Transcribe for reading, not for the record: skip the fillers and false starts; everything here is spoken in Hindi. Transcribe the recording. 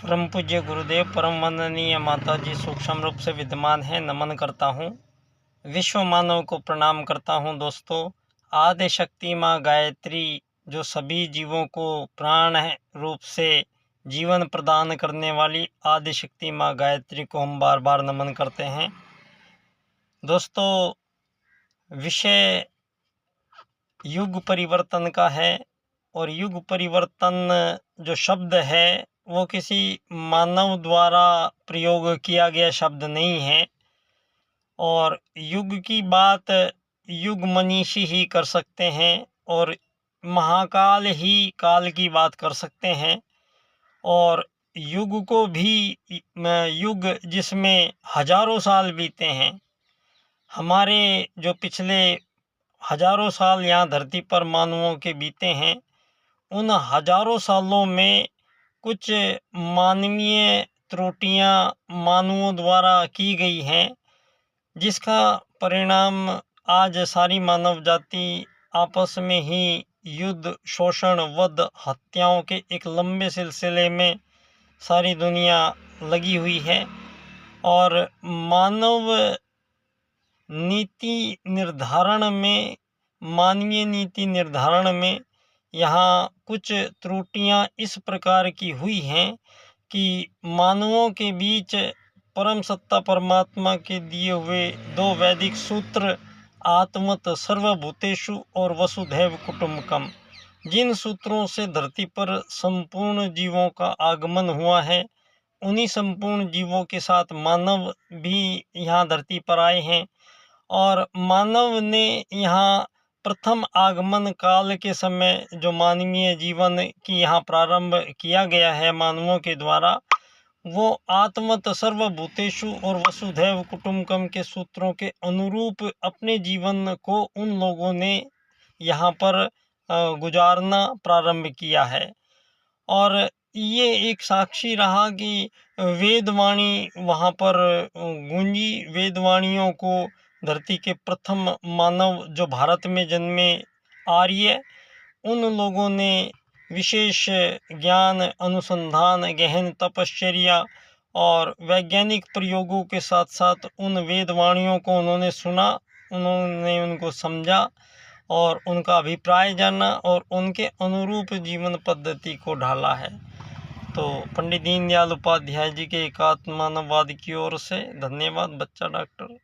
परम पूज्य गुरुदेव, परम वंदनीय माता जी सूक्ष्म रूप से विद्यमान है, नमन करता हूँ। विश्व मानव को प्रणाम करता हूँ। दोस्तों, आदि शक्ति माँ गायत्री जो सभी जीवों को प्राण रूप से जीवन प्रदान करने वाली आदि शक्ति माँ गायत्री को हम बार बार नमन करते हैं। दोस्तों, विषय युग परिवर्तन का है और युग परिवर्तन जो शब्द है वो किसी मानव द्वारा प्रयोग किया गया शब्द नहीं है और युग की बात युग मनीषी ही कर सकते हैं और महाकाल ही काल की बात कर सकते हैं। और युग को भी युग जिसमें हजारों साल बीते हैं, हमारे जो पिछले हजारों साल यहाँ धरती पर मानवों के बीते हैं, उन हजारों सालों में कुछ मानवीय त्रुटियां मानवों द्वारा की गई हैं, जिसका परिणाम आज सारी मानव जाति आपस में ही युद्ध, शोषण, वध, हत्याओं के एक लंबे सिलसिले में सारी दुनिया लगी हुई है। और मानव नीति निर्धारण में, मानवीय नीति निर्धारण में यहाँ कुछ त्रुटियां इस प्रकार की हुई हैं कि मानवों के बीच परम सत्ता परमात्मा के दिए हुए दो वैदिक सूत्र आत्मत सर्वभूतेषु और वसुधैव कुटुंबकम, जिन सूत्रों से धरती पर संपूर्ण जीवों का आगमन हुआ है, उन्हीं संपूर्ण जीवों के साथ मानव भी यहाँ धरती पर आए हैं। और मानव ने यहाँ प्रथम आगमन काल के समय जो मानवीय जीवन की यहाँ प्रारंभ किया गया है मानवों के द्वारा, वो आत्मत सर्वभूतेषु और वसुधैव कुटुंबकम के सूत्रों के अनुरूप अपने जीवन को उन लोगों ने यहाँ पर गुजारना प्रारंभ किया है। और ये एक साक्षी रहा कि वेदवाणी वहाँ पर गूंजी। वेदवाणियों को धरती के प्रथम मानव जो भारत में जन्मे आर्य, उन लोगों ने विशेष ज्ञान, अनुसंधान, गहन तपश्चर्या और वैज्ञानिक प्रयोगों के साथ साथ उन वेदवाणियों को उन्होंने सुना, उन्होंने उनको समझा और उनका अभिप्राय जाना और उनके अनुरूप जीवन पद्धति को ढाला है। तो पंडित दीनदयाल उपाध्याय जी के एकात्म मानववाद की ओर से धन्यवाद। बच्चा डॉक्टर।